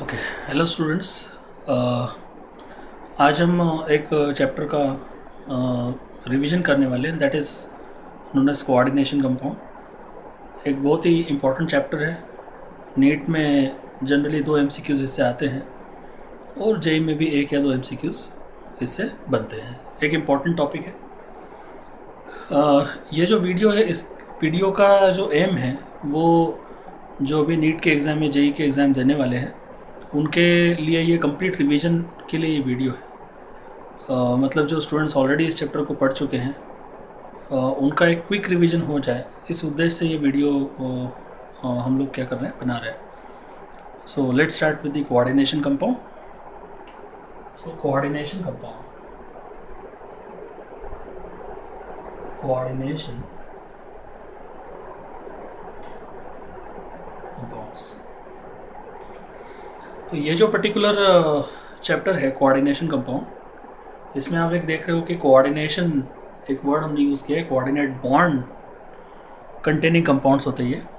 Okay. Hello students. आज हम एक चैप्टर का रिवीजन करने वाले हैं, that is known as coordination compound. एक बहुत ही इम्पोर्टेंट चैप्टर है। नीट में जनरली 2 एमसीक्यूज़ इससे आते हैं और जेई में भी 1 या 2 एमसीक्यूज़ इससे बनते हैं। एक इम्पॉर्टेंट टॉपिक है। ये जो वीडियो है, इस वीडियो का जो एम है वो जो भी नीट के एग्ज़ाम या जेई के एग्ज़ाम देने वाले हैं उनके लिए ये कंप्लीट रिवीजन के लिए ये वीडियो है। मतलब जो स्टूडेंट्स ऑलरेडी इस चैप्टर को पढ़ चुके हैं उनका एक क्विक रिवीजन हो जाए, इस उद्देश्य से ये वीडियो हम लोग क्या कर रहे हैं, बना रहे हैं। So let's start with the coordination compound. So coordination compound, coordination compounds. तो ये जो पर्टिकुलर चैप्टर है कोऑर्डिनेशन कंपाउंड, इसमें आप एक देख रहे हो कि कोऑर्डिनेशन एक वर्ड हमने यूज़ किया है, कोऑर्डिनेट बॉन्ड कंटेनिंग कंपाउंड्स होते हैं।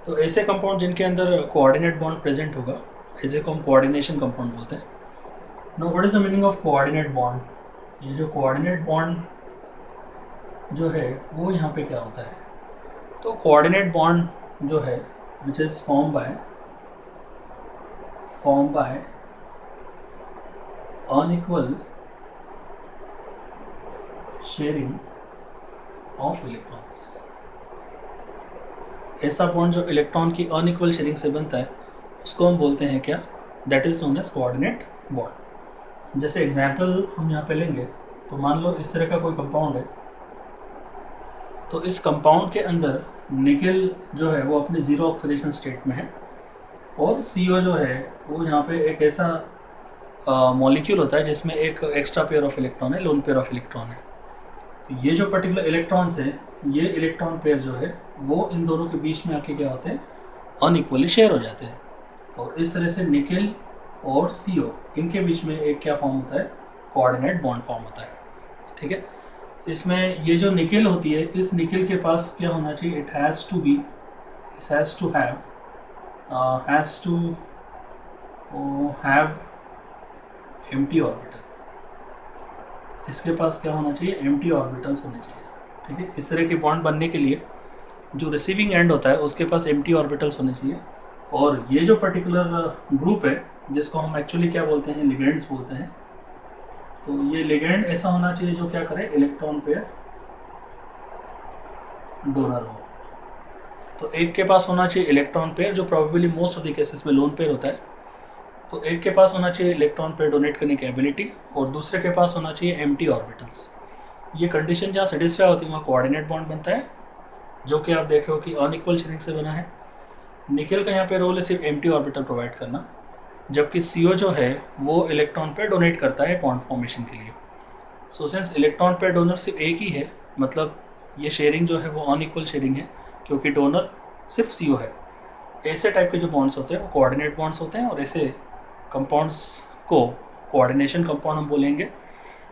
तो ऐसे कंपाउंड जिनके अंदर कोऑर्डिनेट बॉन्ड प्रेजेंट होगा, ऐसे को हम कोऑर्डिनेशन कंपाउंड बोलते हैं। No, what is the meaning of coordinate bond? ये जो कोऑर्डिनेट बॉन्ड जो है वो यहाँ पे क्या होता है? तो कोऑर्डिनेट बॉन्ड जो है which is form by unequal sharing of electrons. ऐसा बॉन्ड जो इलेक्ट्रॉन की अनइक्वल शेयरिंग से बनता है उसको हम बोलते हैं क्या? That is known as coordinate bond. जैसे एग्जांपल हम यहाँ पे लेंगे तो मान लो इस तरह का कोई कंपाउंड है, तो इस कंपाउंड के अंदर निकेल जो है वो अपने जीरो ऑक्सीडेशन स्टेट में है और CO जो है वो यहाँ पे एक ऐसा मॉलिक्यूल होता है जिसमें एक एक्स्ट्रा पेयर ऑफ इलेक्ट्रॉन है, लोन पेयर ऑफ इलेक्ट्रॉन है। तो ये जो पर्टिकुलर इलेक्ट्रॉन्स है, ये इलेक्ट्रॉन पेयर जो है वो इन दोनों के बीच में आके क्या होते हैं, अनइक्वली शेयर हो जाते हैं। और इस तरह से निकेल और CO इनके बीच में एक क्या फॉर्म होता है, कोऑर्डिनेट बॉन्ड फॉर्म होता है। ठीक है। इसमें ये जो निकेल होती है, इस निकेल के पास क्या होना चाहिए, it has to have empty orbital. इसके पास क्या होना चाहिए, एम्प्टी ऑर्बिटल्स होने चाहिए। ठीक है। इस तरह के बॉन्ड बनने के लिए जो रिसीविंग एंड होता है उसके पास एम्प्टी ऑर्बिटल्स होने चाहिए। और ये जो पर्टिकुलर ग्रुप है जिसको हम एक्चुअली क्या बोलते हैं, लिगेंड्स बोलते हैं। तो ये लिगेंड ऐसा होना चाहिए जो क्या करे, इलेक्ट्रॉन पेयर डोनर हो। तो एक के पास होना चाहिए इलेक्ट्रॉन पेयर जो probably most of the cases में लोन पेयर होता है। तो एक के पास होना चाहिए इलेक्ट्रॉन पेयर डोनेट करने की एबिलिटी और दूसरे के पास होना चाहिए एम्प्टी ऑर्बिटल्स। ये कंडीशन जहाँ सेटिस्फाई होती है वहाँ कोऑर्डिनेट बॉन्ड बनता है, जो कि आप देख रहे हो कि अनइक्वल शेयरिंग से बना है। निकेल का यहाँ पे रोल है सिर्फ एम्प्टी ऑर्बिटल प्रोवाइड करना, जबकि CO जो है वो इलेक्ट्रॉन पेयर डोनेट करता है बॉन्ड फॉर्मेशन के लिए। So since electron pair donor सिर्फ एक ही है, मतलब ये शेयरिंग जो है वो अनइक्वल शेयरिंग है क्योंकि डोनर सिर्फ CO है। ऐसे टाइप के जो बॉन्ड्स होते हैं वो कोऑर्डिनेट बॉन्ड्स होते हैं और ऐसे कंपाउंड्स को कोऑर्डिनेशन कंपाउंड हम बोलेंगे।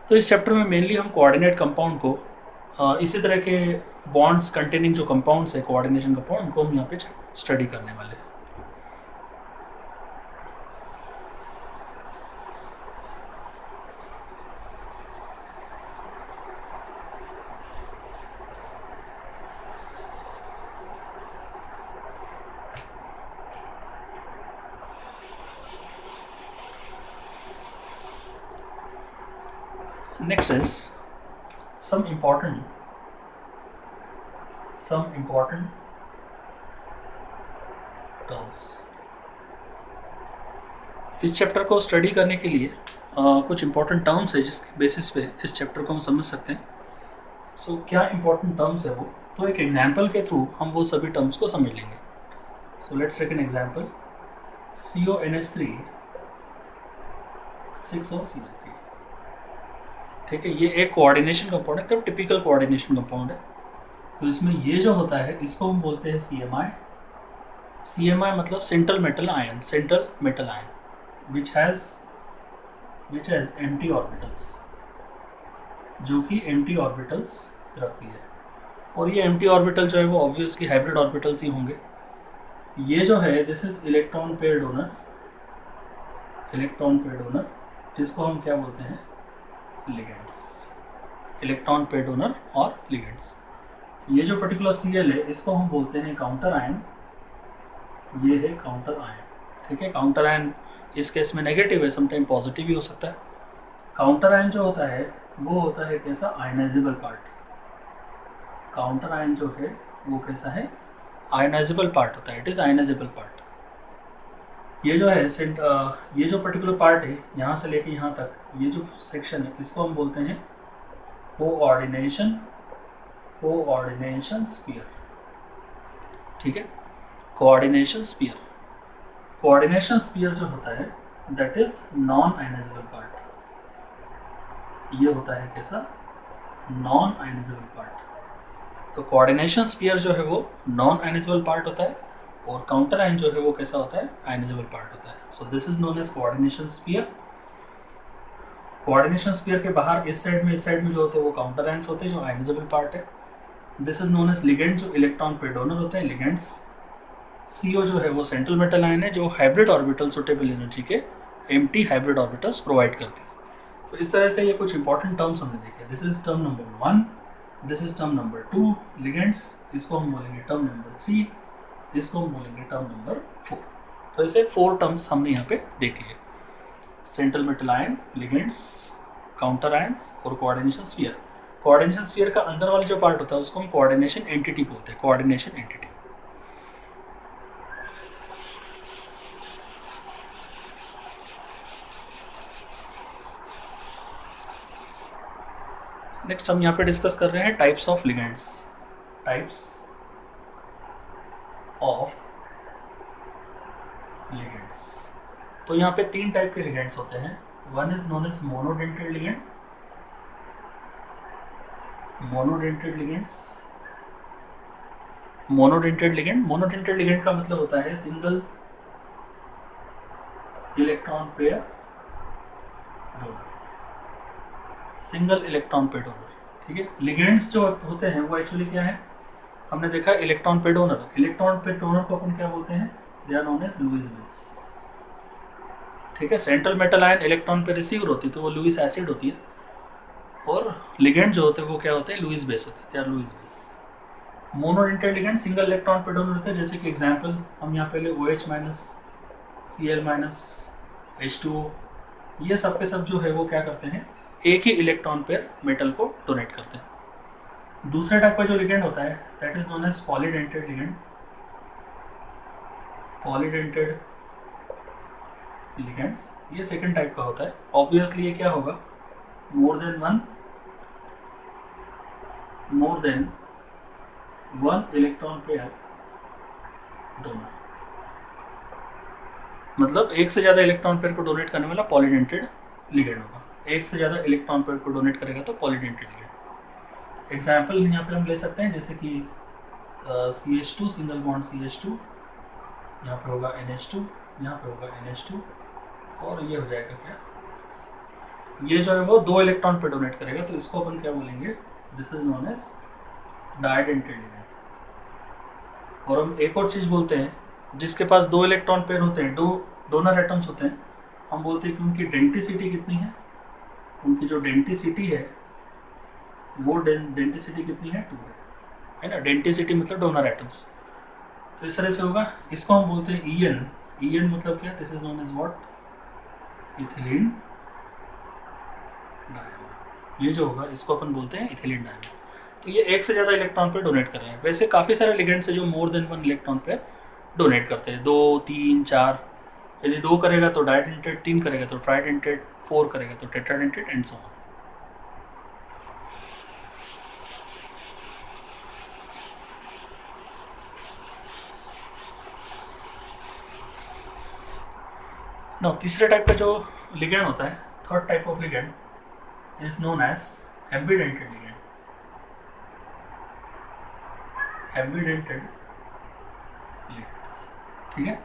तो इस चैप्टर में मेनली हम कोऑर्डिनेट कंपाउंड को इसी तरह के बॉन्ड्स कंटेनिंग जो कंपाउंड्स है कोऑर्डिनेशन कंपाउंड, उनको हम यहाँ पे स्टडी करने वाले हैं। Next is some important terms। इस चैप्टर को स्टडी करने के लिए कुछ इंपॉर्टेंट टर्म्स है जिसके बेसिस पे इस चैप्टर को हम समझ सकते हैं। सो क्या इंपॉर्टेंट टर्म्स है वो, तो एक एग्जाम्पल के थ्रू हम वो सभी टर्म्स को समझ लेंगे। So let's take an example, CONH3 6OCl3। ठीक है। ये एक कोऑर्डिनेशन कंपाउंड है, एकदम टिपिकल कोऑर्डिनेशन कंपाउंड है। तो इसमें ये जो होता है इसको हम बोलते हैं CMI मतलब central metal ion, which has empty orbitals, जो कि एम्प्टी ऑर्बिटल्स रखती है। और ये एम्प्टी ऑर्बिटल जो है वो ऑब्वियसली हाइब्रिड ऑर्बिटल्स ही होंगे। ये जो है this is electron pair donor electron pair donor, जिसको हम क्या बोलते हैं, लिगेंड्स, इलेक्ट्रॉन पेयर डोनर और लिगेंड्स। ये जो पर्टिकुलर Cl है इसको हम बोलते हैं काउंटर आयन, ये है काउंटर आयन, ठीक है। काउंटर आयन इस केस में नेगेटिव है, समटाइम पॉजिटिव भी हो सकता है। काउंटर आयन जो होता है वो होता है कैसा, आयनाइजेबल पार्ट। काउंटर आयन जो है वो कैसा है, आयनाइजेबल पार्ट होता है, इट इज़ आयनाइजेबल पार्ट। ये जो है ये जो पर्टिकुलर पार्ट है यहाँ से लेके यहाँ तक, ये जो सेक्शन है इसको हम बोलते हैं कोऑर्डिनेशन स्फीयर, ठीक है। कोऑर्डिनेशन स्फीयर, कोऑर्डिनेशन स्फीयर जो होता है that is non ionisable part, ये होता है कैसा, नॉन आयनाइजेबल पार्ट। तो कोऑर्डिनेशन स्फीयर जो है वो नॉन आयनाइजेबल पार्ट होता है, और काउंटर आयन जो है वो कैसा होता है, आयनाइजेबल पार्ट होता है। So this is known as coordination sphere. Coordination sphere के बाहर इस साइड में जो होते हैं वो काउंटर आयंस होते हैं, जो आयनाइजेबल पार्ट है। This is known as ligand, जो इलेक्ट्रॉन पेयर डोनर होते हैं, लिगेंड्स। CO जो है वो सेंट्रल मेटल आयन है, जो हाइब्रिड ऑर्बिटल सुटेबल एनर्जी के एम्प्टी हाइब्रिड ऑर्बिटल्स प्रोवाइड करती है। तो इस तरह से ये कुछ इंपॉर्टेंट टर्म्स हमने देखे। This is term number 1, this is term number 2 ligands, इसको हम बोलेंगे टर्म नंबर 3, इसको हम बोलेंगे टर्म नंबर 4। तो ऐसे 4 टर्म्स हमने यहाँ पे देख लिए, central metal ion, ligands, counter ions और कोऑर्डिनेशन स्फीयर। कोऑर्डिनेशन स्फीयर का अंदर वाला जो पार्ट होता है उसको हम कोऑर्डिनेशन एंटिटी बोलते हैं, कोऑर्डिनेशन एंटिटी। नेक्स्ट हम यहाँ पे डिस्कस कर रहे हैं types of ligands, types of ligands. तो यहाँ पे 3 टाइप के लिगेंड्स होते हैं। One is known as monodentate ligand, monodentate ligand का मतलब होता है single electron pair donor, single electron pair donor, ठीक है। लिगेंड्स जो होते हैं वो एक्चुअली क्या है, हमने देखा electron pair donor. Electron pair donor को अपन क्या बोलते हैं, they are known as Lewis base, ठीक है। Central metal ion electron pair receiver होती है तो वो लुईस एसिड होती है, और लिगेंड जो होते हैं वो क्या होते हैं, लुईस बेस होते हैं, they are Lewis base. Monodentate ligand single electron pair donor होते हैं, जैसे कि एग्जांपल हम यहाँ पहले OH minus, Cl minus, H2O, ये सब के सब जो है वो क्या करते हैं, एक ही इलेक्ट्रॉन पेयर मेटल को डोनेट करते हैं। दूसरे टाइप का जो लिगेंड होता है that is known as polydentate ligand, polydentate ligands, ये सेकंड टाइप का होता है। ऑब्वियसली ये क्या होगा, more than one electron pair donor, मतलब एक से ज़्यादा इलेक्ट्रॉन पेयर को डोनेट करने वाला पॉलीडेंटेड लिगेंड होगा। एक से ज़्यादा इलेक्ट्रॉन पेयर को डोनेट करेगा तो पॉलीडेंटेड लिगेंड। एग्जाम्पल यहाँ पे हम ले सकते हैं, जैसे कि CH2, सिंगल बॉन्ड CH2, यहाँ पे होगा NH2, यहाँ पे होगा NH2, और ये हो जाएगा क्या, ये जो है वो 2 इलेक्ट्रॉन पे डोनेट करेगा, तो इसको अपन क्या बोलेंगे, this is known as didentate ligand. और हम एक और चीज़ बोलते हैं, जिसके पास 2 इलेक्ट्रॉन पेयर होते हैं, 2 डोनर एटम्स होते हैं, हम बोलते हैं कि उनकी डेंसिटी कितनी है, उनकी जो डेंसिटी है वो डेंसिटी कितनी है, 2 है ना। डेंसिटी मतलब डोनर एटम्स। तो इस तरह से होगा, इसको हम बोलते हैं EN मतलब क्या, this is known as what, ethylene dimer. ये जो होगा इसको अपन बोलते हैं इथिलीन डायमर। तो ये एक से ज़्यादा इलेक्ट्रॉन पे डोनेट कर रहे हैं। वैसे काफ़ी सारे लिगेंड्स है जो मोर देन 1 इलेक्ट्रॉन पे डोनेट करते हैं, 2, 3, 4। यदि 2 करेगा तो डाइडेंटेड, 3 करेगा तो ट्राइडेंटेड, 4 करेगा तो tetradentate and so on. No, तीसरे टाइप का जो लिगेंड होता है, third type of ligand is known as ambidentate ligand, ambidentate ligands, ठीक है।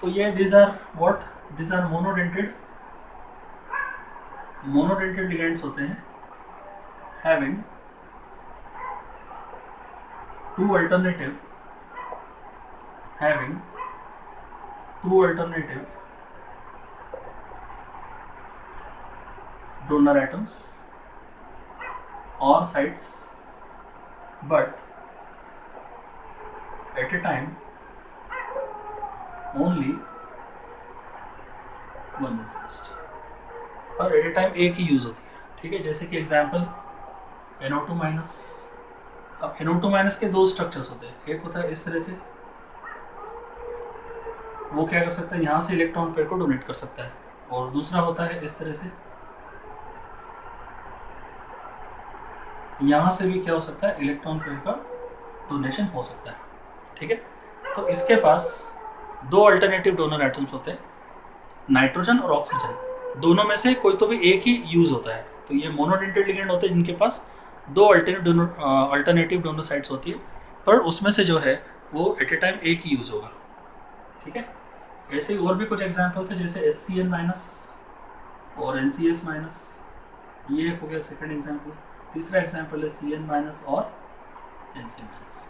तो ये these are मोनोडेंटेड लिगेंड्स होते हैं, having 2 alternative donor atoms or sites, but at a time only one is used, और एट ए time एक ही use होती है। ठीक है, जैसे कि एग्जांपल NO2 माइनस। अब NO2 माइनस के दो स्ट्रक्चर्स होते हैं, एक होता है इस तरह से, वो क्या कर सकता है, यहाँ से इलेक्ट्रॉन पेयर को डोनेट कर सकता है, और दूसरा होता है इस तरह से, यहाँ से भी क्या हो सकता है, इलेक्ट्रॉन पेयर का डोनेशन हो सकता है। ठीक है, तो इसके पास दो अल्टरनेटिव डोनर एटम्स होते हैं, नाइट्रोजन और ऑक्सीजन, दोनों में से कोई तो भी एक ही यूज होता है। तो ये मोनोडेंटेड लिगेंड होते हैं जिनके पास दो अल्टरनेटिव डोनर साइट्स होती है, पर उसमें से जो है वो एट ए टाइम एक ही यूज होगा। ठीक है, ऐसे ही और भी कुछ एग्जांपल्स है, जैसे HCl माइनस और NCS माइनस, ये हो गया सेकंड एग्जांपल। तीसरा एग्जांपल है Cn माइनस और Nc माइनस।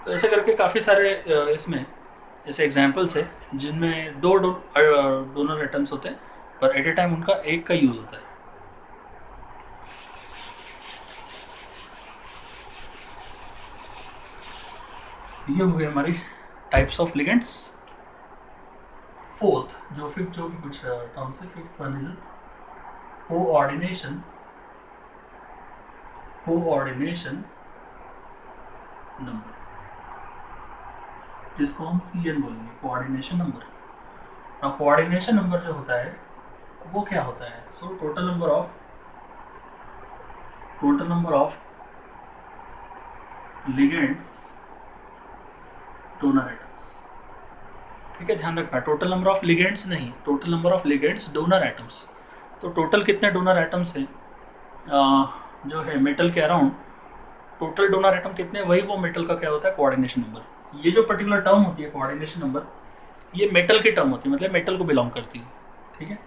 तो ऐसे करके काफ़ी सारे इसमें ऐसे एग्जांपल्स है जिनमें दो डोनर एटम्स होते हैं, पर एट ए टाइम उनका एक का यूज होता है। ये हो गई हमारी टाइप्स ऑफ लिगेंड्स। फोर्थ जो भी कुछ टर्म्स है, fifth one is coordination number, जिसको हम CN बोलेंगे, कोऑर्डिनेशन नंबर। अब कोऑर्डिनेशन नंबर जो होता है वो क्या होता है, so total number of ligands donor atoms. ठीक है, ध्यान रखना, टोटल नंबर ऑफ लिगेंड्स नहीं, total number of ligands donor atoms. तो टोटल कितने डोनर एटम्स हैं जो है मेटल के अराउंड, टोटल डोनर एटम कितने, वही वो मेटल का क्या होता है, कोऑर्डिनेशन नंबर। ये जो पर्टिकुलर टर्म होती है कोऑर्डिनेशन नंबर, ये मेटल की टर्म होती है, मतलब मेटल को बिलोंग करती है। ठीक है,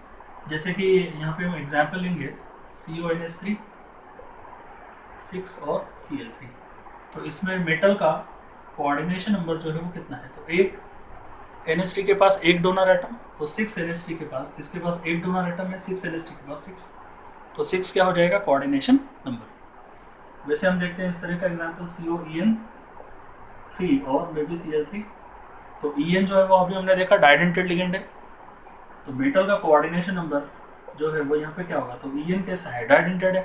जैसे कि यहाँ पे हम एग्जाम्पल लेंगे CONH3 6 और Cl3, तो इसमें मेटल का कोऑर्डिनेशन नंबर जो है वो कितना है, तो एक NH3 के पास एक डोनर एटम, तो 6 NH3 के पास, इसके पास एक डोनर एटम है, 6 NH3 के पास 6, तो 6 क्या हो जाएगा, कोऑर्डिनेशन नंबर। वैसे हम देखते हैं इस तरह का एग्जांपल COEN3 और मे बी Cl3, तो EN जो है वो अभी हमने देखा डाइडेंटेड लिगेंड है, तो मेटल का कोऑर्डिनेशन नंबर जो है वो यहाँ पे क्या होगा, तो EN कैसा है, डाइडेंटेड है,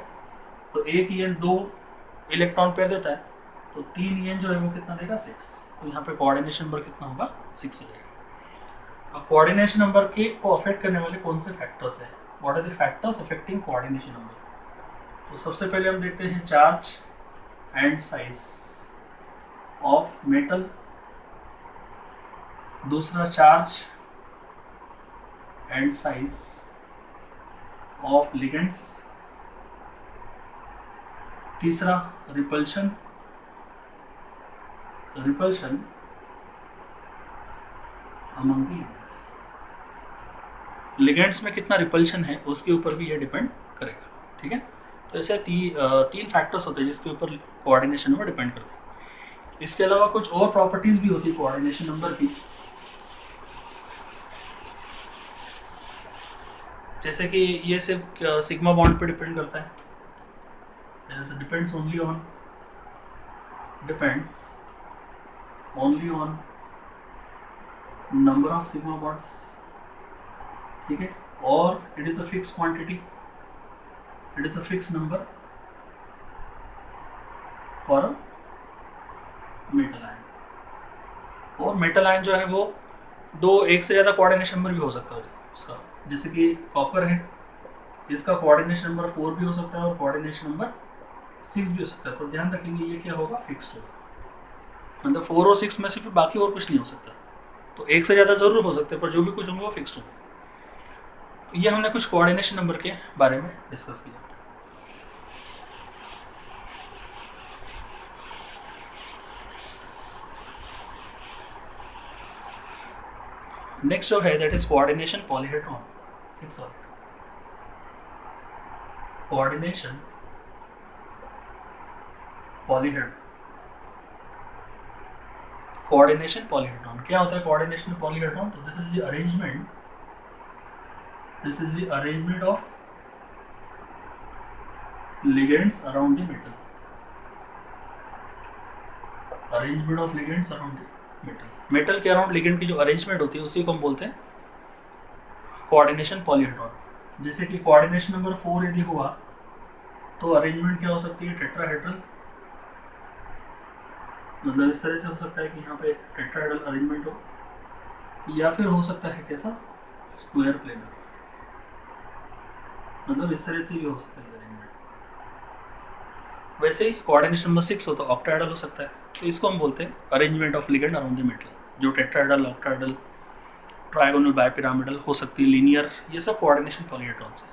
तो एक EN 2 इलेक्ट्रॉन पेयर देता है, तो 3 EN जो है वो कितना देगा, 6, तो यहाँ पे कोऑर्डिनेशन नंबर कितना होगा, 6 हो जाएगा। अब कोऑर्डिनेशन नंबर को अफेक्ट करने वाले कौन से फैक्टर्स है, what are the factors affecting coordination number. तो सबसे पहले हम देखते हैं charge and size of metal, दूसरा charge and size of ligands, तीसरा रिपल्शन अमंग लिगेंड्स। लिगेंड्स में कितना रिपल्शन है उसके ऊपर भी ये डिपेंड करेगा। ठीक है, तो ऐसे तीन फैक्टर्स होते हैं जिसके ऊपर कोऑर्डिनेशन नंबर डिपेंड करते हैं। इसके अलावा कुछ और प्रॉपर्टीज भी होती है कोऑर्डिनेशन नंबर की, जैसे कि ये सिर्फ सिग्मा बॉन्ड पे डिपेंड करता है, depends only on number of sigma bonds. ठीक है, और it is a fix quantity, it is a fix number for a metal ion. और मेटल आयन जो है वो एक से ज़्यादा कोऑर्डिनेशन नंबर भी हो सकता है उसका, जैसे कि कॉपर है, इसका कोऑर्डिनेशन नंबर 4 भी हो सकता है और कोऑर्डिनेशन नंबर 6 भी हो सकता है। तो ध्यान रखेंगे ये क्या होगा, फिक्स्ड होगा, मतलब 4 और 6 में से फिर बाकी और कुछ नहीं हो सकता। तो एक से ज़्यादा ज़रूर हो सकते हैं, पर जो भी कुछ होंगे वो फिक्स्ड होंगे। तो ये हमने कुछ कोऑर्डिनेशन नंबर के बारे में डिस्कस किया। नेक्स्ट जो है that is coordination polyhedron 6 orbit. Coordination polyhedron क्या होता है, कोऑर्डिनेशन पॉलीहेड्रॉन, तो this is the arrangement of ligands around the metal, arrangement of ligands around the metal. Metal के अराउंड लिगेंड की जो अरेंजमेंट होती है उसी को हम बोलते हैं कोऑर्डिनेशन पॉलीहेड्रॉन। जैसे कि कोऑर्डिनेशन नंबर 4 यदि हुआ तो अरेंजमेंट क्या हो सकती है, टेट्राहेड्रल, मतलब इस तरह से हो सकता है कि यहाँ पे टेट्राहेड्रल अरेंजमेंट हो, या फिर हो सकता है कैसा, स्क्वायर प्लेनर, मतलब इस तरह से भी हो सकता है अरेंजमेंट। वैसे ही कोऑर्डिनेशन नंबर 6 हो तो ऑक्टाहेड्रल हो सकता है, तो इसको हम बोलते हैं arrangement of ligand around the metal. जो टेट्राहेड्रल, ऑक्टाहेड्रल, ट्राइगोनल, बाइपिरामिडल हो सकती है, लीनियर, ये सब कोऑर्डिनेशन पॉलीहेड्रॉन्स है।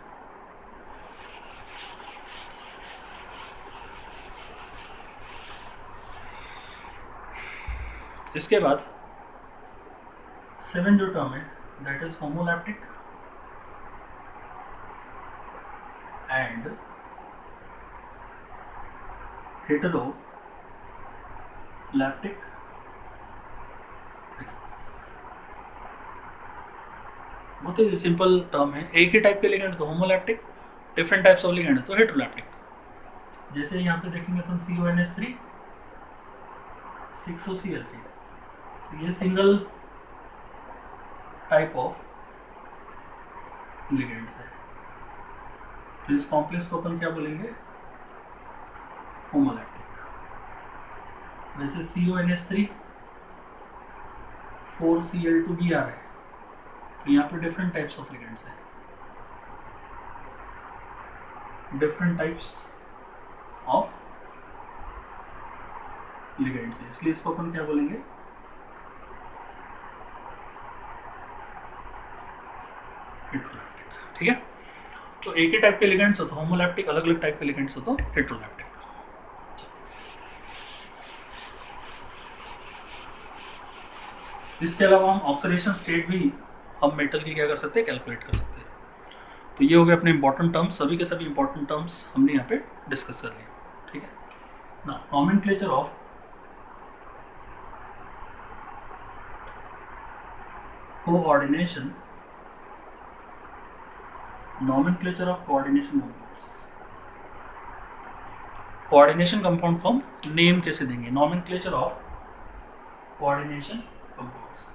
इसके बाद 7 जो टर्म है दैट इज होमोलैप्टिक एंड हेटेरोलैप्टिक। बहुत ही सिंपल टर्म है, एक ही टाइप के लिगेंड तो homoleptic, different types of ligand तो हेटेरोलैप्टिक। जैसे यहाँ पे देखेंगे अपन CONS3 6OCl3, तो ये सिंगल टाइप ऑफ लिगेंड्स है, तो इस कॉम्प्लेक्स को अपन क्या बोलेंगे, होमोलैप्टिक। वैसे CONS3 4Cl2Br है, तो यहाँ पे डिफरेंट टाइप्स ऑफ लिगेंड्स है, डिफरेंट टाइप्स ऑफ लिगेंड्स है, इसलिए इसको अपन क्या बोलेंगे, हेटेरोलैप्टिक। ठीक है, तो एक ही टाइप के लिगेंड्स हो तो होमोलैप्टिक, अलग अलग टाइप के लिगेंड्स हो तो हेटेरोलैप्टिक। इसके अलावा हम ऑक्सीडेशन स्टेट भी हम मेटल की क्या कर सकते हैं, कैलकुलेट कर सकते हैं। तो ये हो गए अपने इंपॉर्टेंट टर्म्स, सभी के सभी इंपॉर्टेंट टर्म्स हमने यहाँ पे डिस्कस कर लिए। ठीक है ना, nomenclature of coordination, nomenclature of coordination compounds. Coordination compound को हम नेम कैसे देंगे, nomenclature of coordination compounds.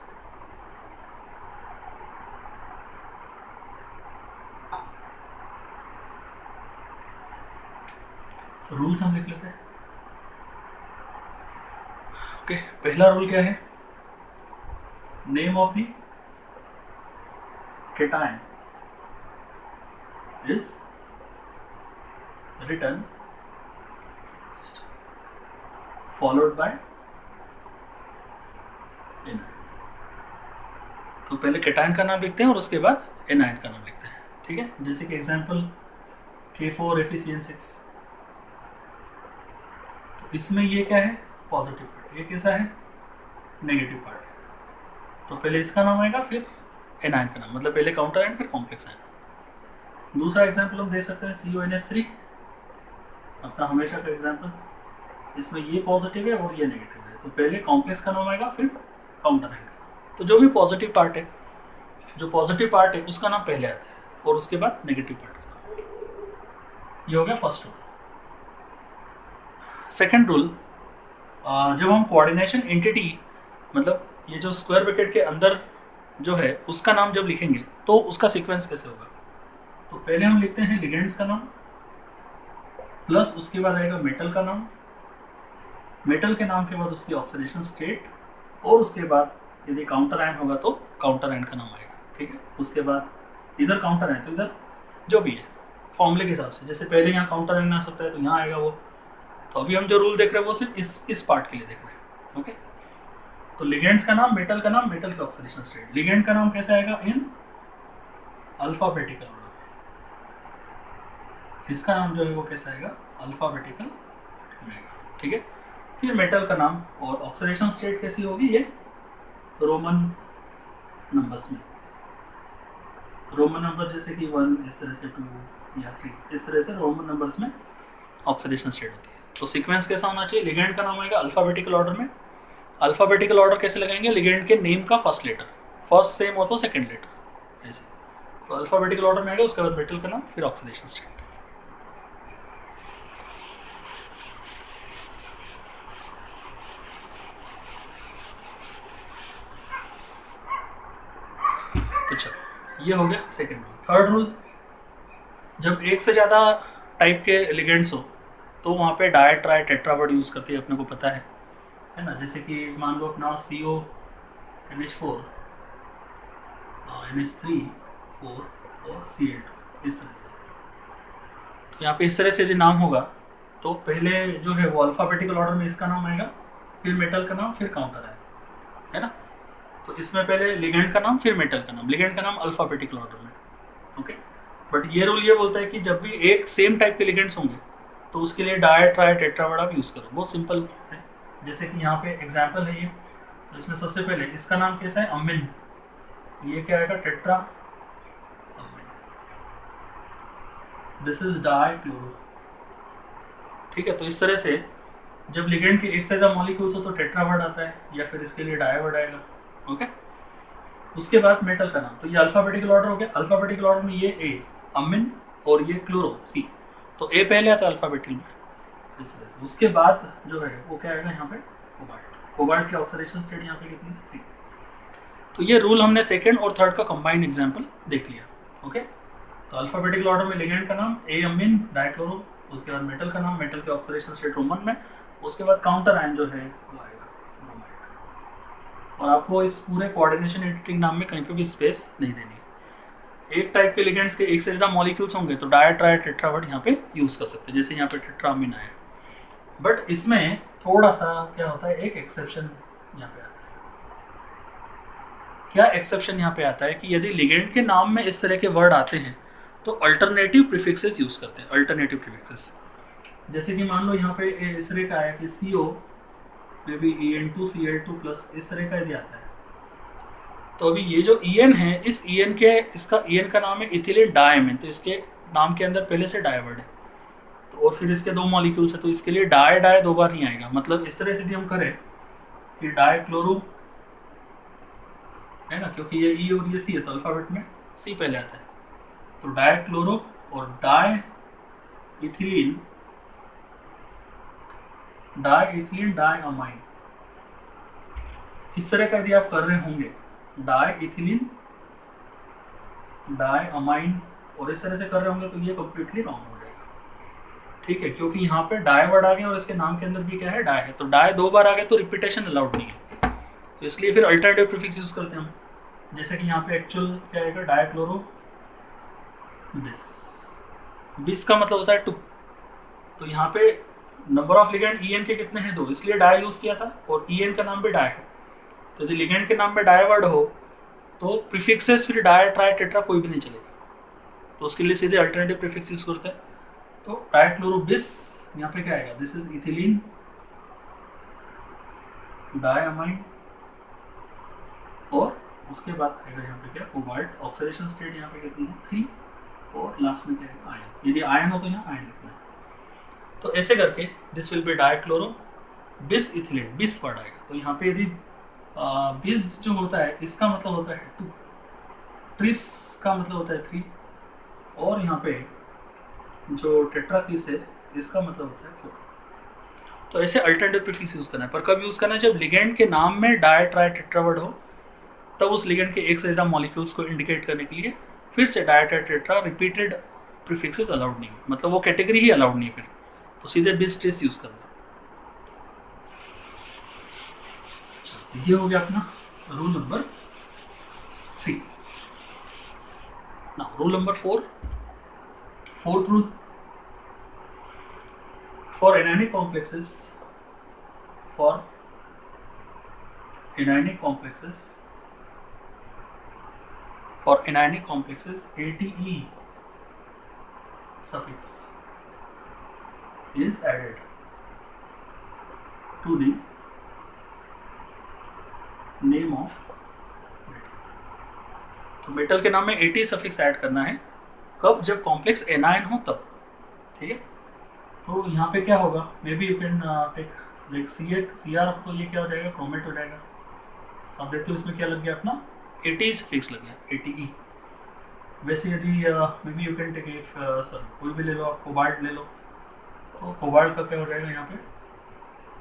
Rules हम लिख लेते हैं। ओके, पहला रूल क्या है, name of the cation is written followed by anion। तो पहले केटायन का नाम लिखते हैं और उसके बाद एनायन का नाम लिखते हैं। ठीक है, जैसे कि एग्जांपल K4FeCN6, तो इसमें ये क्या है, पॉजिटिव पार्ट, ये कैसा है, नेगेटिव पार्ट है, तो पहले इसका नाम आएगा फिर एनायन का नाम, मतलब पहले काउंटर आयन फिर कॉम्प्लेक्स आयन। दूसरा एग्जांपल हम दे सकते हैं CONS3, अपना हमेशा का एग्जांपल, इसमें ये पॉजिटिव है और ये नेगेटिव है, तो पहले कॉम्प्लेक्स का नाम आएगा फिर काउंटर आयन का। तो जो भी पॉजिटिव पार्ट है, जो पॉजिटिव पार्ट है उसका नाम पहले आता है और उसके बाद नेगेटिव पार्ट का नाम। ये हो गया फर्स्ट रूल। सेकेंड रूल, जब हम कोऑर्डिनेशन एंटिटी, मतलब ये जो स्क्वायर ब्रैकेट के अंदर जो है उसका नाम जब लिखेंगे तो उसका सीक्वेंस कैसे होगा, तो पहले हम लिखते हैं लिगेंड्स का नाम प्लस उसके बाद आएगा मेटल का नाम, मेटल के नाम के बाद उसकी ऑक्सीडेशन स्टेट, और उसके बाद यदि काउंटर आयन होगा तो काउंटर आयन का नाम आएगा। ठीक है, उसके बाद इधर काउंटर आयन तो इधर जो भी है फॉर्मूले के हिसाब से, जैसे पहले यहाँ काउंटर आयन आ सकता है तो यहाँ आएगा वो। तो अभी हम जो रूल देख रहे हैं वो सिर्फ इस पार्ट के लिए देख रहे हैं। ओके, तो लिगेंड्स का नाम, मेटल का नाम, मेटल का ऑक्सीडेशन स्टेट। लिगेंड का नाम कैसे आएगा, इन अल्फाबेटिकल ऑर्डर, इसका नाम जो है वो कैसा आएगा, अल्फाबेटिकल में। ठीक है, फिर मेटल का नाम और ऑक्सीडेशन स्टेट कैसी होगी, ये रोमन नंबर्स में, रोमन नंबर जैसे कि 1, इस तरह से 2 या 3, इस तरह से रोमन नंबर्स में ऑक्सीडेशन स्टेट होती है। तो सीक्वेंस कैसा होना चाहिए, लिगेंड का नाम आएगा अल्फाबेटिकल ऑर्डर में। अल्फाबेटिकल ऑर्डर कैसे लगाएंगे, लिगेंड के नेम का फर्स्ट लेटर, फर्स्ट सेम हो तो सेकंड लेटर, ऐसे। तो अल्फाबेटिकल ऑर्डर में आएगा, उसके बाद मेटल का नाम, फिर ऑक्सीडेशन स्टेट। तो चलो ये हो गया सेकेंड रूल। थर्ड रूल, जब एक से ज़्यादा टाइप के लिगेंड्स हो तो वहाँ पे डाई ट्राई टेट्रावर्ड यूज़ करते हैं, अपने को पता है ना। जैसे कि मान लो अपना CO NH4 NH3 4 और Cl2 इस तरह से। तो यहाँ पे इस तरह से यदि नाम होगा तो पहले जो है वो अल्फ़ाबेटिकल ऑर्डर में इसका नाम आएगा, फिर मेटल का नाम, फिर काउंटर आएगा, है ना। तो इसमें पहले लिगेंड का नाम, फिर मेटल का नाम, लिगेंड का नाम अल्फ़ाबेटिकल ऑर्डर में, ओके। बट ये रूल ये बोलता है कि जब भी एक सेम टाइप के लिगेंड्स होंगे तो उसके लिए डाई ट्राई टेट्रावर्ड आप यूज़ करो। बहुत सिंपल है। जैसे कि यहाँ पे एग्जांपल है ये, तो इसमें सबसे पहले इसका नाम कैसा है, अमीन, ये क्या आएगा, tetra amine. This is dichloro, ठीक है। तो इस तरह से जब लिगेंड के एक से ज़्यादा मॉलिक्यूल्स हो तो टेट्रावर्ड आता है, या फिर इसके लिए डाईवर्ड आएगा, ओके। उसके बाद मेटल का नाम, तो ये अल्फ़ाबेटिकल ऑर्डर हो गया। अल्फ़ाबेटिकल ऑर्डर में ये ए अमीन और ये क्लोरो C, तो ए पहले आता है अल्फ़ाबेटिकल में इस तरह से। उसके बाद जो है वो क्या आएगा यहाँ पे, कोबाल्ट। कोबाल्ट की ऑक्सीडेशन स्टेट यहाँ पे कितनी, 3। तो ये रूल हमने सेकेंड और थर्ड का कंबाइंड एग्जाम्पल देख लिया, ओके। तो अल्फ़ाबेटिकल ऑर्डर में लिगेंड का नाम ए अमीन डाइक्लोरो, उसके बाद मेटल का नाम, मेटल के ऑक्सीडेशन स्टेट रोमन में, उसके बाद काउंटर आयन जो है वो आएगा ब्रोमाइड। और आपको इस पूरे कोऑर्डिनेशन एडिटिंग नाम में कहीं पे भी स्पेस नहीं देनी है। एक टाइप के लिगेंड्स के एक से ज़्यादा मॉलिक्यूल्स होंगे तो डाई ट्राई टेट्रावर्ड यहाँ पे यूज़ कर सकते हैं, जैसे यहाँ पे टेट्रामीन आया। बट इसमें थोड़ा सा क्या होता है, एक एक्सेप्शन यहाँ पे आता है। क्या एक्सेप्शन यहाँ पे आता है कि यदि लिगेंड के नाम में इस तरह के वर्ड आते हैं तो अल्टरनेटिव प्रीफिक्सेस यूज़ करते हैं, अल्टरनेटिव प्रीफिक्सेस। जैसे कि मान लो यहाँ पे इस तरह का आया कि CO मे बी En2Cl2+, इस तरह का यदि आता है तो अभी ये जो En है, इस En के, इसका En का नाम है इथिलीन डायमीन, तो इसके नाम के अंदर पहले से डाई वर्ड है, तो और फिर इसके 2 मॉलिक्यूल्स है, तो इसके लिए डाई डाई 2 बार नहीं आएगा। मतलब इस तरह से यदि हम करें कि डाई क्लोरो है ना, क्योंकि ये E और ये C है तो अल्फ़ाबेट में C पहले आता है, तो डाई क्लोरो और डाई इथिलीन डाई अमाइन, इस तरह का यदि आप कर रहे होंगे, डाई इथिलीन डाई अमाइन, और इस तरह से कर रहे होंगे तो ये कम्प्लीटली रॉन्ग हो जाएगा, ठीक है। क्योंकि यहाँ पे डाई वर्ड आ गया और इसके नाम के अंदर भी क्या है, डाई है, तो डाई 2 बार आ गया तो रिपीटेशन अलाउड नहीं है, तो इसलिए फिर अल्टरनेटिव प्रीफिक्स यूज करते हैं हम। जैसे कि यहाँ पे एक्चुअल क्या आएगा, डाई क्लोरो बिस, बिस का मतलब होता है 2, तो यहाँ पे नंबर ऑफ लिगेंड En के कितने हैं, 2, इसलिए डाई यूज किया था, और En का नाम भी डाई है। तो यदि लिगेंड के नाम में डाई वर्ड हो तो प्रीफिक्सेस फिर डाई ट्राई टेट्रा कोई भी नहीं चलेगा, तो उसके लिए सीधे अल्टरनेटिव प्रीफिक्स यूज करते हैं। तो डाइक्लोरोबिस यहाँ पे क्या आएगा, दिस इज इथिलीन डायमाइन, और उसके बाद आएगा यहाँ पे क्या, कोबाल्ट। ऑक्सीडेशन स्टेट यहाँ पे कितनी है, 3, और लास्ट में क्या है, आयन। यदि आयन हो तो यहाँ आयन लिखना है। तो ऐसे करके दिस विल बी डाइक्लोरो बिस इथिलीन, बिस वर्ड आएगा। तो यहाँ पे यदि बिस जो होता है इसका मतलब होता है 2, ट्रिस का मतलब होता है 3, और यहाँ पे जो टेट्राकीस है इसका मतलब होता है 4। तो ऐसे अल्टरनेटिव प्रीफिक्स यूज करना है, पर कब यूज करना है, जब लिगेंड के नाम में डाई ट्राई टेट्रावर्ड हो, तब उस लिगेंड के एक से ज़्यादा मॉलिक्यूल्स को इंडिकेट करने के लिए फिर से di tri tetra repeated prefixes allowed नहीं है, मतलब वो कैटेगरी ही अलाउड नहीं है, फिर तो सीधे बिस ट्रिस यूज करना। ये हो गया अपना rule number 3। Now rule number 4, fourth rule, for anionic complexes, for anionic complexes ATE suffix is added to the name of metal। तो मेटल के नाम में AT सफिक्स ऐड करना है, कब, जब कॉम्प्लेक्स एनायन हो तब, ठीक है। तो यहाँ पे क्या होगा, maybe you can take like CR, तो ये क्या हो जाएगा, क्रोमेट हो जाएगा। आप देखते हो इसमें क्या लग गया अपना, AT सफिक्स लग गया, ATE। वैसे यदि maybe you can take sir कोई भी ले लो आप, कोबाल्ट ले लो, तो कोबाल्ट का क्या हो जाएगा यहाँ पे,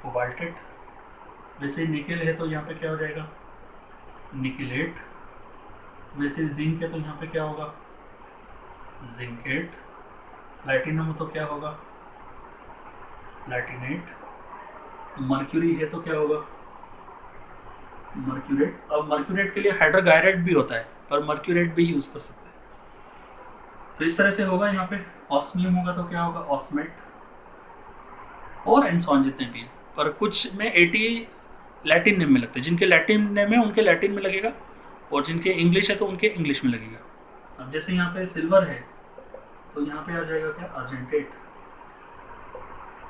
कोबाल्टेट। वैसे निकेल है तो यहाँ पे क्या हो जाएगा, निकेलेट। वैसे जिंक है तो यहाँ पे क्या होगा, जिंकेट। प्लैटिनम तो क्या होगा, प्लैटिनेट। मर्क्यूरी है तो क्या होगा, मर्क्यूरेट। अब मर्क्यूरेट के लिए हाइड्रोगायरेट भी होता है और मर्क्यूरेट भी यूज कर सकते हैं। तो इस तरह से होगा। यहाँ पे ऑस्मियम होगा तो क्या होगा, ऑस्मेट। और एंसॉन जितने भी हैं, पर कुछ में 80 लैटिन नेम में लगते हैं। जिनके लैटिन नेम है उनके लैटिन में लगेगा, और जिनके इंग्लिश है तो उनके इंग्लिश में लगेगा। अब जैसे यहाँ पे सिल्वर है तो यहाँ पे आ जाएगा क्या, अर्जेंटेट।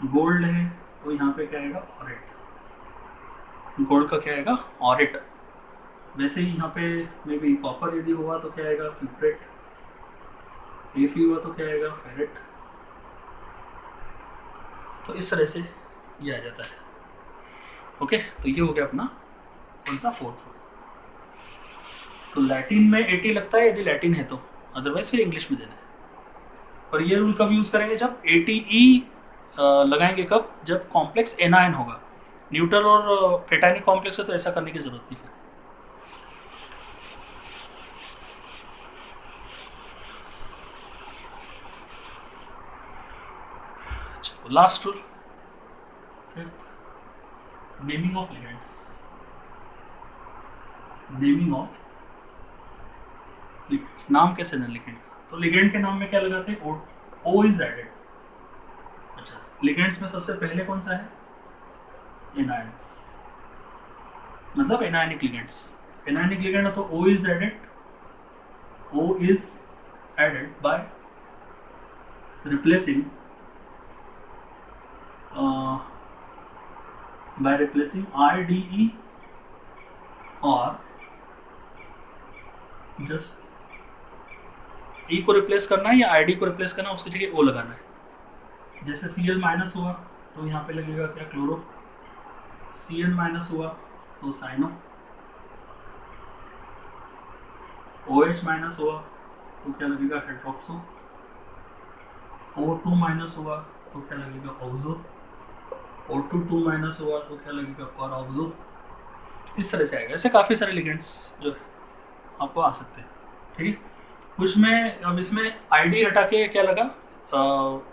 गोल्ड है तो यहाँ पे क्या आएगा, ऑरेट। गोल्ड का क्या आएगा, ऑरेट। वैसे ही यहाँ पे मे बी कॉपर यदि हुआ तो क्या आएगा, क्यूप्रेट। एफी हुआ तो क्या आएगा, फेरेट। तो इस तरह से ये आ जाता है। ओके, तो ये हो गया अपना कौन सा, फोर्थ रूल। तो लैटिन में 80 लगता है यदि लैटिन है तो, अदरवाइज फिर इंग्लिश में देना है। और ये रूल कब यूज करेंगे, जब 80E लगाएंगे। कब, जब कॉम्प्लेक्स एनायन होगा। न्यूट्रल और कैटायनिक कॉम्प्लेक्स है तो ऐसा करने की जरूरत नहीं है। Last rule, fifth, naming of ligands. Naming of ligands, नाम कैसे देना लिगेंड का, तो लिगेंड के नाम में क्या लगाते हैं, ओ इज एडेड। अच्छा, लिगेंड्स में सबसे पहले कौन सा है, एनायंस, मतलब एनायनिक लिगेंड्स। एनायनिक लिगेंड है तो O is added. O is added by replacing IDE और जस्ट E को रिप्लेस करना है या ID को रिप्लेस करना है, उसकी जगह O लगाना है। जैसे Cl माइनस हुआ तो यहाँ पे लगेगा क्या, क्लोरो। Cn माइनस हुआ तो साइनो। OH माइनस हुआ तो क्या लगेगा, हाइड्रोक्सो। O2 माइनस हुआ तो क्या लगेगा, ऑक्सो। O2 माइनस हुआ तो क्या लगेगा, पर ऑक्सो। इस तरह से आएगा। ऐसे काफ़ी सारे लिगेंड्स जो है आपको आ सकते हैं, ठीक है। कुछ में, अब इसमें ID हटा के क्या लगा,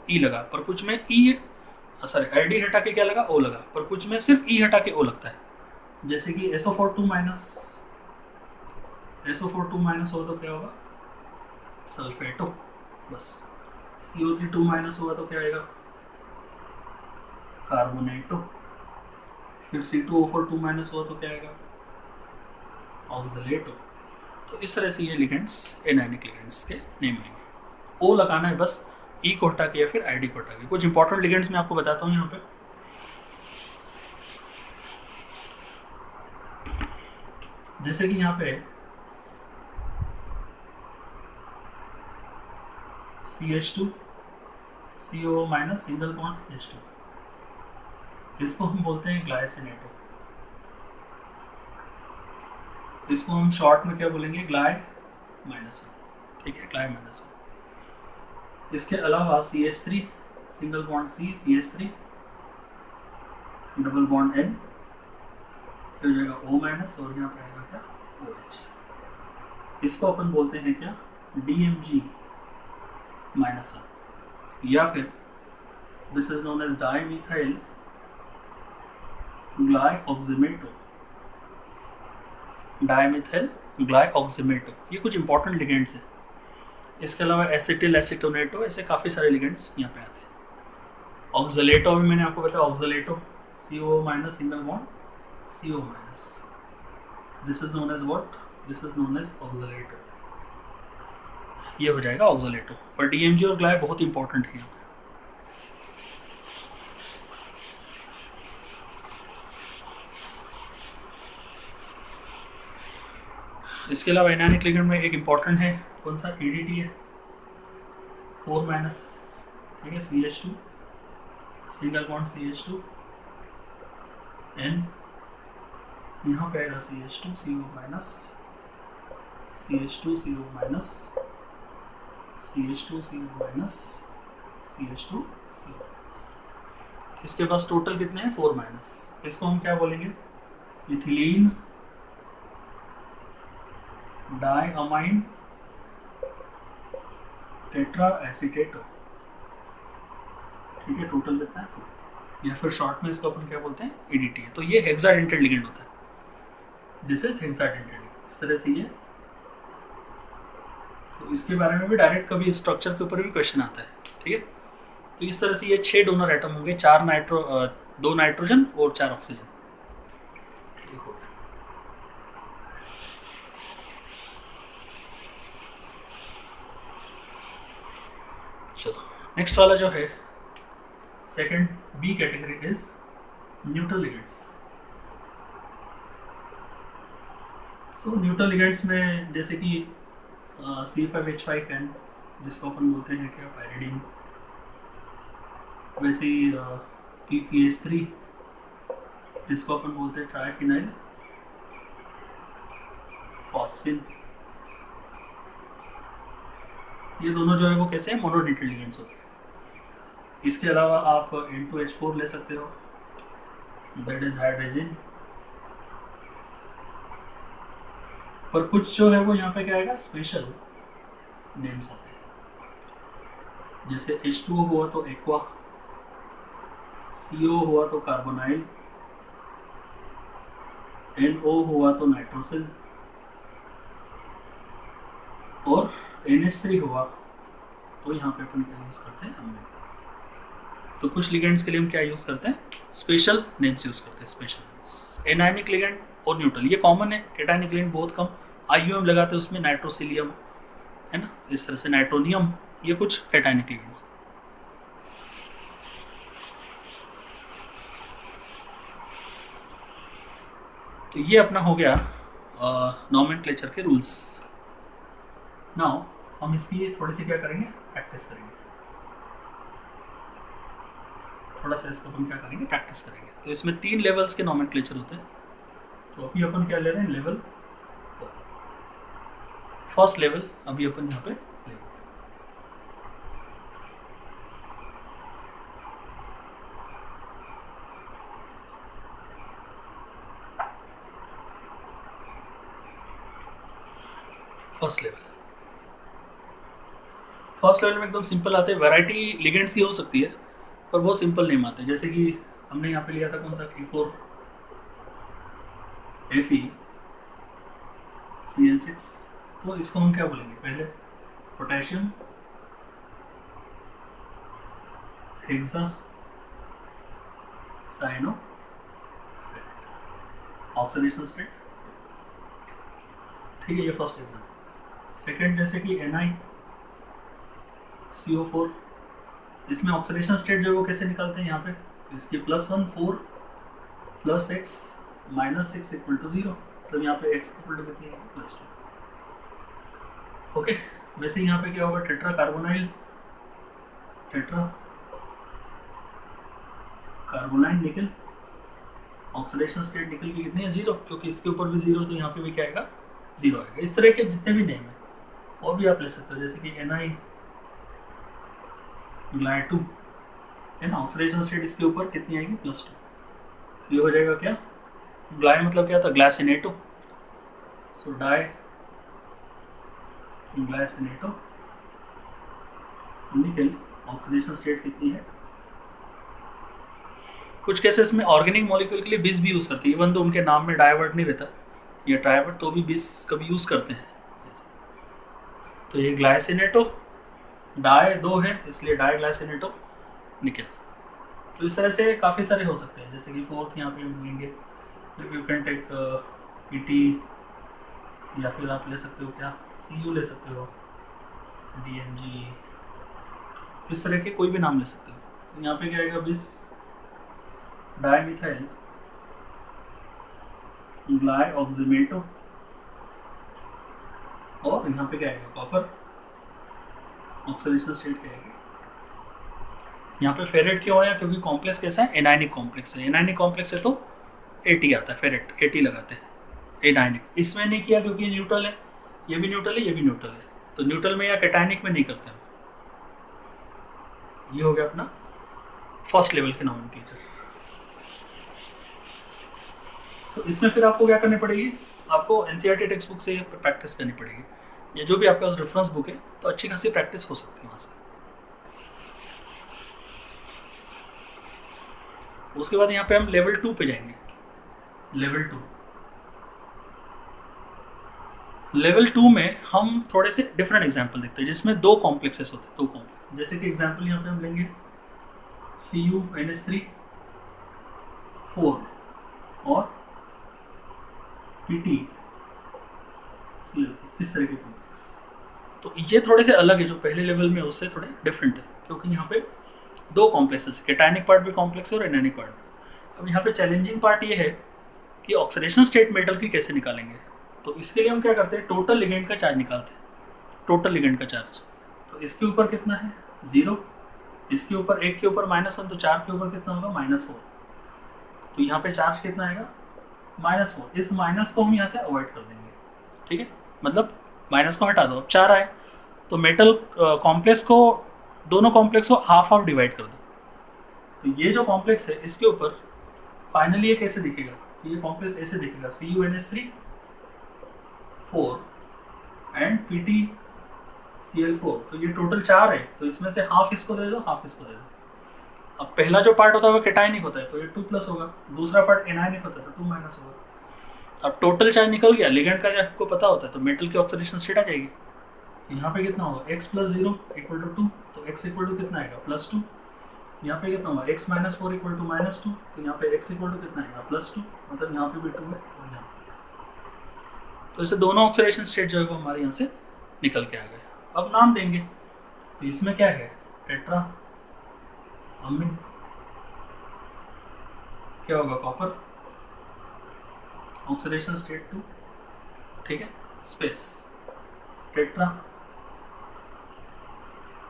E लगा, पर कुछ में ID हटा के क्या लगा, O लगा, पर कुछ में सिर्फ E हटा के O लगता है। जैसे कि SO42 माइनस हो तो क्या होगा, सल्फेटो, बस। CO32 माइनस हुआ तो क्या आएगा, कार्बोनेटो। फिर C2O42 माइनस हुआ तो क्या आएगा, ऑक्सलेटो। तो इस तरह से ये लिगेंड्स एनायनिक लिगेंड्स के नेम लेंगे। ओ लगाना है बस, ई को हटा के या फिर आईडी को हटा के। कुछ इंपॉर्टेंट लिगेंड्स मैं आपको बताता हूँ यहाँ पे। जैसे कि यहाँ पे CH2 CO minus single bond H2, इसको हम बोलते हैं ग्लाइसिनेटो। इसको हम शॉर्ट में क्या बोलेंगे, ग्लाइ माइनस, ठीक है, ग्लाइ माइनस। इसके अलावा CH3 single bond C, CH3 double bond N, फिर हो जाएगा O माइनस, और यहाँ पे आएगा क्या, OH। इसको अपन बोलते हैं क्या, DMG माइनस, या फिर this is known as dimethyl glyoximato. Dimethyl glyoximato, ये कुछ इंपॉर्टेंट लिगेंड्स हैं। इसके अलावा एसिटिल एसिटोनेटो, ऐसे काफ़ी सारे लिगेंड्स यहाँ पे आते हैं। ऑक्सलेटो भी मैंने आपको बताया, oxalato CO minus single bond CO minus, this is known as what, this is known as oxalato. ये हो जाएगा ऑक्सलेटो। पर DMG और ग्लाइ बहुत इंपॉर्टेंट है। इसके अलावा एनायनिक लिगेंड में एक इंपॉर्टेंट है, कौन सा, EDT है, 4 माइनस, ठीक है, CH2 single bond CH2 N, यहाँ पे आएगा CH2 CO minus, CH2 CO minus, CH2 CO minus, CH2 CO minus. इसके पास टोटल कितने हैं, 4 माइनस। इसको हम क्या बोलेंगे, इथिलीन डायअमाइन टेट्रा एसीटेट, ठीक है, टोटल कितना है 4, या फिर शॉर्ट में इसको अपन क्या बोलते हैं EDTA है। तो ये हेक्साडेंटेड लिगेंड होता है, दिस इज हेक्साडेंटेड, इस तरह से ये। तो इसके बारे में भी डायरेक्ट कभी स्ट्रक्चर के ऊपर भी क्वेश्चन आता है, ठीक है। तो इस तरह से ये 6 डोनर एटम होंगे, 2 नाइट्रोजन और 4 ऑक्सीजन। चलो नेक्स्ट वाला जो है second B category is neutral ligands. So neutral ligands में जैसे कि C5H5N जिसको अपन बोलते हैं क्या पायरिडीन, वैसे ही PPH3 जिसको अपन बोलते हैं ट्राइफिनाइल फॉस्फिन, ये दोनों जो है वो कैसे मोनोन्यूट्रल लिगेंड्स होते हैं। इसके अलावा आप N2H4 ले सकते हो, दैट इज हाइड्रोजन। पर कुछ जो है वो यहाँ पे क्या आएगा, स्पेशल नेम्स आते हैं, जैसे H2O हुआ तो एक्वा, CO हुआ तो कार्बोनाइल, NO हुआ तो नाइट्रोसिल, और NH3 हुआ तो यहाँ पे अपन क्या यूज करते हैं हमने। तो कुछ लिगेंड्स के लिए हम क्या यूज करते हैं, स्पेशल नेम्स यूज करते हैं, स्पेशल नेम्स। एनायनिक लिगेंड और न्यूट्रल ये कॉमन है, कैटायनिक लिगेंड बहुत कम, IUM लगाते हैं उसमें, नाइट्रोसिलियम है ना, इस तरह से नाइट्रोनियम, ये कुछ कैटायनिक लिगेंड्स। तो ये अपना हो गया नॉमेनक्लेचर के रूल्स। नाउ हम इसकी थोड़ी सी क्या करेंगे, प्रैक्टिस करेंगे, थोड़ा सा इसको हम क्या करेंगे, प्रैक्टिस करेंगे। तो इसमें 3 लेवल्स के नॉमेनक्लेचर होते हैं। तो अभी अपन क्या ले रहे हैं, लेवल फर्स्ट लेवल अभी अपन यहाँ पे ले। फर्स्ट लेवल में एकदम सिंपल आते हैं, वैरायटी लिगेंड्स की हो सकती है पर बहुत सिंपल नेम आते हैं। जैसे कि हमने यहाँ पे लिया था कौन सा, K4Fe(CN6), तो इसको हम क्या बोलेंगे, पहले potassium hexa cyano oxidation state, ठीक है, ये फर्स्ट एग्जाम्पल। सेकेंड जैसे कि NiCO4, इसमें ऑक्सीडेशन स्टेट जो है वो कैसे निकालते हैं यहाँ पे, इसकी +1 4 + x -6 = 0, तो यहाँ पे x = कितनी है, +2। ओके, वैसे यहाँ पे क्या होगा, टेट्रा कार्बोनाइल निकल, ऑक्सीडेशन स्टेट निकल की कितनी है, 0, क्योंकि इसके ऊपर भी 0 तो यहाँ पे भी क्या आएगा, 0 आएगा। इस तरह के जितने भी नेम है और भी आप ले सकते हो, जैसे कि Ni-Gly2 है ना, ऑक्सीडेशन स्टेट इसके ऊपर कितनी आएगी, +2, तो ये हो जाएगा क्या, ग्लाय मतलब क्या था, ग्लासिनेटो, सो डाइग्लाइसिनेटो निकल, ऑक्सीडेशन स्टेट कितनी है। कुछ केसेस में ऑर्गेनिक मॉलिक्यूल के लिए बिस भी यूज करते हैं, इवन तो उनके नाम में डायवर्ट नहीं रहता या ट्राइवर्ट, तो भी बिस कभी यूज करते हैं। तो ये ग्लाइसिनेटो डाई 2 है, इसलिए डाइग्लाइसिनेटो निकल। तो इस तरह से काफ़ी सारे हो सकते हैं, जैसे कि फोर्थ यहाँ पे हम लेंगे, यू कैन टेक PT, या फिर आप ले सकते हो क्या, CU ले सकते हो, DMG, इस तरह के कोई भी नाम ले सकते हो। तो यहाँ पे क्या आएगा, बिस डाइमिथाइल ग्लाइऑक्सीमेटो, और यहाँ पे क्या आएगा, कॉपर, ऑक्सीडेशन स्टेट क्या आएगी। यहाँ पे फेरेट क्यों आया, क्योंकि कॉम्प्लेक्स कैसा है, एनायनिक कॉम्प्लेक्स है। एनायनिक कॉम्प्लेक्स है तो AT आता है, फेरेट AT लगाते हैं, एनायनिक। इसमें नहीं किया क्योंकि न्यूट्रल है, ये भी न्यूट्रल है, ये भी न्यूट्रल है, तो न्यूट्रल में या कैटायनिक में नहीं करते हम। ये हो गया अपना फर्स्ट लेवल के नॉमेनक्लेचर। तो इसमें फिर आपको क्या करनी पड़ेगी, आपको एनसीईआरटी टेक्स्ट बुक से प्रैक्टिस करनी पड़ेगी, ये जो भी आपके पास रेफरेंस बुक है तो अच्छी खासी प्रैक्टिस हो सकती है वहाँ से। उसके बाद यहाँ पे हम लेवल 2 पे जाएंगे। लेवल 2 में हम थोड़े से डिफरेंट एग्जाम्पल देखते हैं जिसमें दो कॉम्प्लेक्सेस होते हैं, दो कॉम्प्लेक्स। जैसे कि एग्जाम्पल यहाँ पे हम लेंगे CuNH3 4 और PtCl, इस तरह के कॉम्प्लेक्स। तो ये थोड़े से अलग है, जो पहले लेवल में उससे थोड़े डिफरेंट है, क्योंकि यहाँ पे दो कॉम्प्लेक्सेस, कैटायनिक पार्ट भी कॉम्प्लेक्स है और एनायनिक पार्ट भी। अब यहाँ पे चैलेंजिंग पार्ट ये है कि ऑक्सीडेशन स्टेट मेटल की कैसे निकालेंगे। तो इसके लिए हम क्या करते हैं, टोटल लिगेंड का चार्ज निकालते हैं, टोटल लिगेंड का चार्ज। तो इसके ऊपर कितना है 0, इसके ऊपर 1 के ऊपर -1, तो 4 के ऊपर कितना होगा -4। तो यहाँ पे चार्ज कितना आएगा -4। इस माइनस को हम यहाँ से अवॉइड कर देंगे, ठीक है, मतलब माइनस को हटा दो। अब 4 आए तो मेटल कॉम्प्लेक्स को, दोनों कॉम्प्लेक्स को हाफ हाफ डिवाइड कर दो। तो ये जो कॉम्प्लेक्स है इसके ऊपर फाइनली ये कैसे दिखेगा, ये कॉम्प्लेक्स ऐसे दिखेगा CuNH3 4 एंड PtCl4। तो ये टोटल 4 है, तो इसमें से हाफ इसको दे दो, हाफ इसको दे दो। अब पहला जो पार्ट होता है वो कैटायनिक होता है, तो ये 2+ होगा। दूसरा पार्ट एनायनिक होता है, तो 2- होगा। अब टोटल चार्ज निकल गया, लिगेंड का चार्ज आपको पता होता है, तो मेटल की ऑक्सीडेशन स्टेट आ जाएगी। यहाँ पे कितना होगा x + 0 = 2, तो x = कितना आएगा +2। यहाँ पे कितना होगा x - 4 = -2, तो यहाँ पे x = कितना आएगा +2, मतलब यहाँ पे भी 2 है और यहाँ। तो इसे दोनों ऑक्सीडेशन स्टेट जो है वो हमारे यहाँ से निकल के आ गए। अब नाम देंगे, तो इसमें क्या है टेट्रा अमीन, क्या होगा कॉपर, ऑक्सीडेशन स्टेट 2, ठीक है, space tetra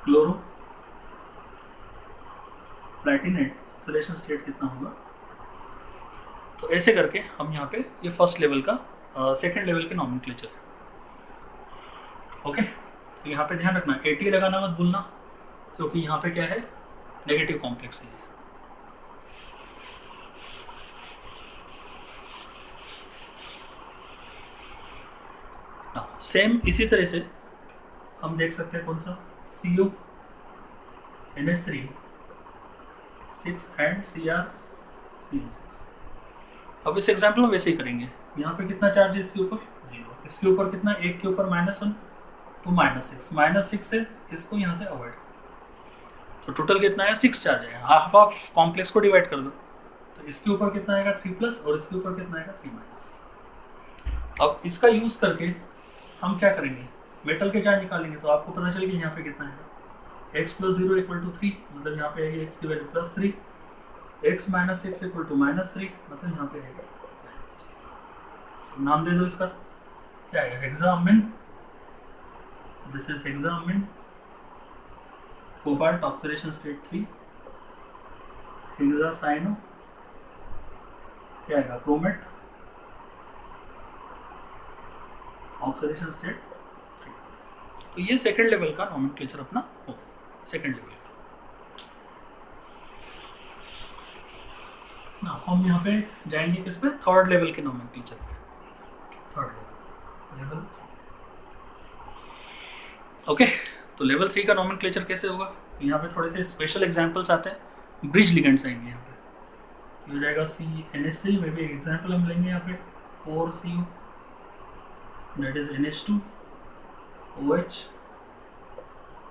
chloro प्लैटिनेट, oxidation state कितना होगा। तो ऐसे करके हम यहाँ पे ये फर्स्ट लेवल का सेकंड लेवल के नॉमेनक्लेचर है। ओके, तो यहाँ पे ध्यान रखना AT लगाना मत भूलना, क्योंकि यहाँ पे क्या है नेगेटिव कॉम्प्लेक्स है। सेम इसी तरह से हम देख सकते हैं कौन सा CuNH3 6 एंड CrCl6। अब इस एग्जाम्पल में वैसे ही करेंगे। यहाँ पे कितना चार्ज है इसके ऊपर 0, इसके ऊपर कितना 1 के ऊपर -1, तो -6 से इसको यहाँ से अवॉइड, तो टोटल कितना है 6 चार्ज है, हाफ ऑफ कॉम्प्लेक्स को डिवाइड कर दो। तो इसके ऊपर कितना आएगा 3+ और इसके ऊपर कितना आएगा 3-। अब इसका यूज करके हम क्या करेंगे, मेटल के चार्ज निकालेंगे। तो आपको पता चल गया यहाँ पे कितना है x + 0 = 3, मतलब यहाँ पे आएगी x की वैल्यू +3, x - 6 = -3, मतलब यहाँ पे आएगा -3। नाम दे दो इसका, क्या आएगा hexammine, this is hexammine, cobalt oxidation state 3, hexacyano, क्या आएगा क्रोमेट ऑक्सीडेशन स्टेट 3। तो ये सेकंड लेवल का नॉमेनक्लेचर अपना हो, सेकंड लेवल का। ना हम यहाँ पे जाएंगे किस पे, थर्ड लेवल के नॉमेनक्लेचर पे, थर्ड लेवल 3। ओके, तो लेवल 3 का नॉमेनक्लेचर कैसे होगा, यहाँ पे थोड़े से स्पेशल एग्जांपल्स आते हैं, ब्रिज लिगेंड्स आएंगे यहाँ पे। तो हो जाएगा CNH3 में भी एक एग्जांपल हम लेंगे यहाँ पे 4Cu, that is NH2 OH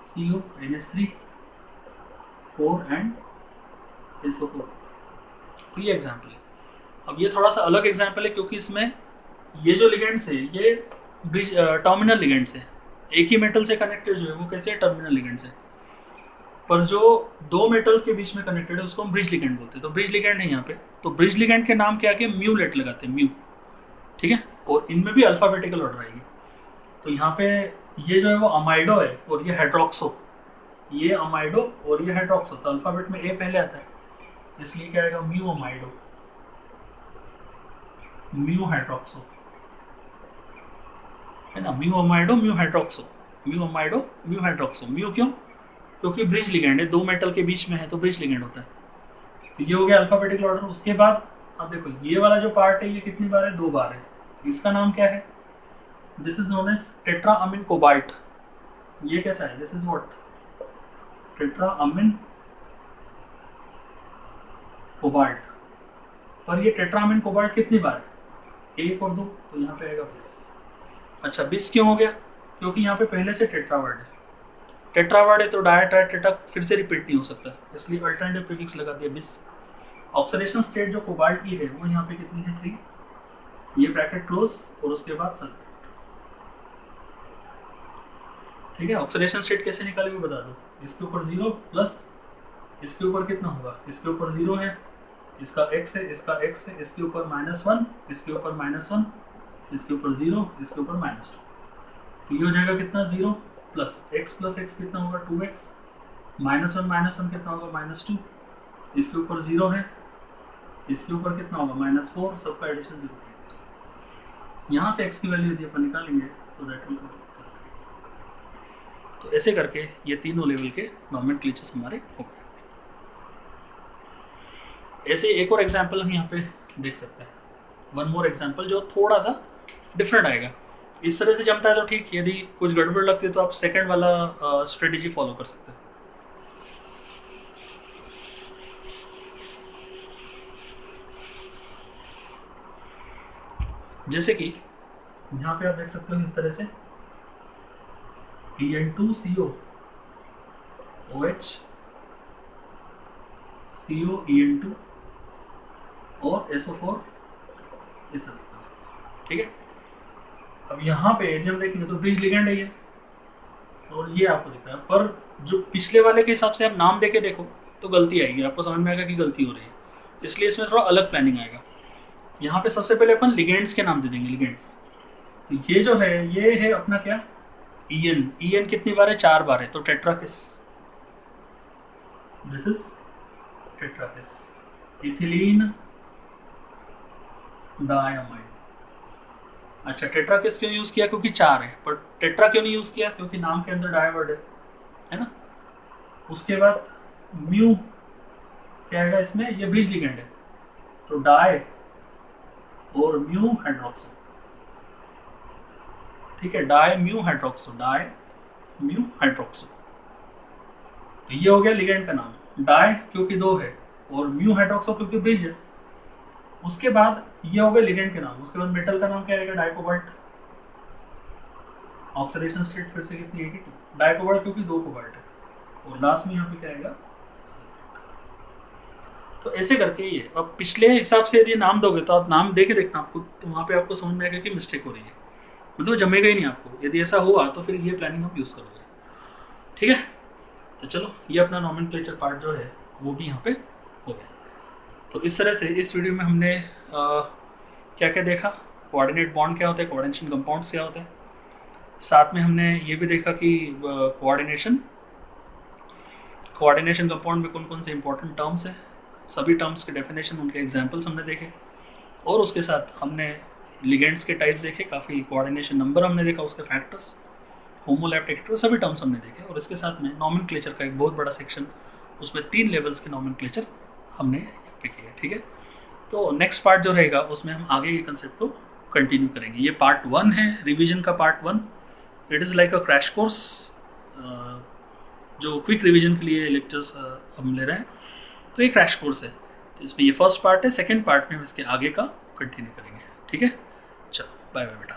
CO NH3 4 and SO4। तो ये एग्जांपल है। अब ये थोड़ा सा अलग एग्जांपल है, क्योंकि इसमें ये जो लिगेंड्स है ये ब्रिज टर्मिनल लिगेंड्स है, एक ही मेटल से कनेक्टेड जो है वो कैसे टर्मिनल लिगेंड्स है, पर जो दो मेटल के बीच में कनेक्टेड है उसको हम ब्रिज लिगेंड बोलते हैं। तो ब्रिज लिगेंड है यहाँ पे, तो ब्रिज लिगेंड के नाम क्या है, म्यूलेट लगाते हैं, म्यू, ठीक है, और इनमें भी अल्फाबेटिकल ऑर्डर आएगी। तो यहाँ पे ये जो है वो अमाइडो है और ये हाइड्रोक्सो, ये अमाइडो और ये हाइड्रोक्सो, तो अल्फाबेट में ए पहले आता है, इसलिए क्या आएगा म्यू अमाइडो, म्यू हाइड्रोक्सो, है ना, mu amido mu hydroxo, mu amido mu hydroxo. Mu क्यों, क्योंकि ब्रिज लिगेंड है, दो मेटल के बीच में है तो ब्रिज लिगेंड होता है। तो ये हो गया अल्फाबेटिकल ऑर्डर। उसके बाद अब देखो ये वाला जो पार्ट है ये कितनी बार है, 2 बार है, इसका नाम क्या है? This is known as tetraammine cobalt. ये कैसा है? This is what? Tetraammine cobalt. पर ये टेट्राअमीन कोबाल्ट कितनी बार है? 1 और 2, तो यहाँ पे आएगा 20। अच्छा 20 क्यों हो गया? क्योंकि यहाँ पे पहले से टेट्रावर्ड है। टेट्रावर्ड है तो डाया ट्राई टेट्रा फिर से रिपीट नहीं हो सकता, इसलिए अल्टरनेटिव प्रीफिक्स लगा दिया 20। ऑक्सीडेशन स्टेट जो कोबाल्ट की है वो यहाँ पे कितनी है? 3। ये ब्रैकेट क्लोज और उसके बाद सल्फेट। ठीक है, ऑक्सीडेशन स्टेट कैसे निकालेंगे बता दो। इसके ऊपर 0 प्लस इसके ऊपर कितना होगा? इसके ऊपर 0 है, इसका x है, इसका x है, इसके ऊपर -1, इसके ऊपर -1, इसके ऊपर 0, इसके ऊपर -2। तो ये हो जाएगा कितना? 0 प्लस x कितना होगा? 2x, -1 कितना होगा? -2, इसके ऊपर 0 है, इसके ऊपर कितना होगा? -4, सबका एडिशन 0। यहाँ से x की वैल्यू यदि अपन निकालेंगे तो दैट विल प्लस। तो ऐसे करके ये तीनों लेवल के नॉमेनक्लेचर्स हमारे हो गए। ऐसे एक और एग्जाम्पल हम यहाँ पे देख सकते हैं, वन मोर एग्जाम्पल जो थोड़ा सा डिफरेंट आएगा। इस तरह से जमता है तो ठीक, यदि कुछ गड़बड़ लगती है तो आप सेकंड वाला स्ट्रेटेजी फॉलो कर सकते हैं। जैसे कि यहाँ पे आप देख सकते हो इस तरह से En2CO OH CO En2 और SO4 इस तरह से। ठीक है, अब यहाँ पे यदि हम देखेंगे तो ब्रिज लिगेंड है ये, और ये आपको दिख रहा है, पर जो पिछले वाले के हिसाब से आप नाम देके देखो तो गलती आएगी, आपको समझ में आएगा कि गलती हो रही है, इसलिए इसमें थोड़ा अलग प्लानिंग आएगा। यहाँ पे सबसे पहले अपन लिगेंड्स के नाम दे देंगे, लिगेंड्स। तो ये जो है ये है अपना क्या? EN कितनी बार है? 4 बार है, तो tetrakis, this is tetrakis, ethylene diamide. अच्छा टेट्राकिस क्यों यूज किया? क्योंकि 4 है, पर टेट्रा क्यों नहीं यूज किया? क्योंकि नाम के अंदर डायवर्ड है ना। उसके बाद म्यू क्या आएगा इसमें? ये ब्रिज लिगेंड है, तो डाई और म्यू हाइड्रोक्सो। ठीक है, di mu hydroxo, di mu hydroxo. तो ये हो गया लिगेंड का नाम। डाई क्योंकि 2 है और म्यू हाइड्रोक्सो क्योंकि ब्रिज है। उसके बाद ये हो गए लिगेंड के नाम। उसके बाद मेटल का नाम क्या आएगा? डाइकोबाल्ट। ऑक्सीडेशन स्टेट फिर से कितनी? 82। डाइकोबाल्ट क्योंकि 2 कोबाल्ट है, और लास्ट में यहाँ पे क्या आएगा? तो ऐसे करके ये, अब पिछले हिसाब से यदि नाम दोगे तो आप नाम दे के देखना आपको, तो वहाँ पे आपको समझ में आएगा कि मिस्टेक हो रही है, मतलब जमेगा ही नहीं आपको। यदि ऐसा हुआ तो फिर ये प्लानिंग आप यूज़ करोगे। ठीक है, तो चलो ये अपना नॉमेनक्लेचर पार्ट जो है वो भी यहाँ पे हो गया। तो इस तरह से इस वीडियो में हमने क्या क्या देखा? कोऑर्डिनेट बॉन्ड क्या होता है, कोऑर्डिनेशन कंपाउंड्स क्या होते हैं, साथ में हमने ये भी देखा कि कोऑर्डिनेशन कंपाउंड में कौन कौन से इंपॉर्टेंट टर्म्स हैं, सभी टर्म्स के डेफिनेशन, उनके एग्जांपल्स हमने देखे, और उसके साथ हमने लिगेंड्स के टाइप्स देखे, काफ़ी कोऑर्डिनेशन नंबर हमने देखा, उसके फैक्टर्स, होमोलैप्ट एक्टिव, सभी टर्म्स हमने देखे, और इसके साथ में नॉमेनक्लेचर का एक बहुत बड़ा सेक्शन, उसमें 3 लेवल्स के नॉमेनक्लेचर हमने यहाँ पे किया। ठीक है, तो नेक्स्ट पार्ट जो रहेगा उसमें हम आगे के कंसेप्ट को कंटिन्यू करेंगे। ये पार्ट 1 है, रिवीजन का part 1। It is like a crash course, जो क्विक रिवीजन के लिए लेक्चर्स हम ले रहे हैं, तो ये क्रैश कोर्स है। तो इसमें ये फर्स्ट पार्ट है, सेकेंड पार्ट में हम इसके आगे का कंटिन्यू करेंगे। ठीक है, चलो बाय बाय बेटा।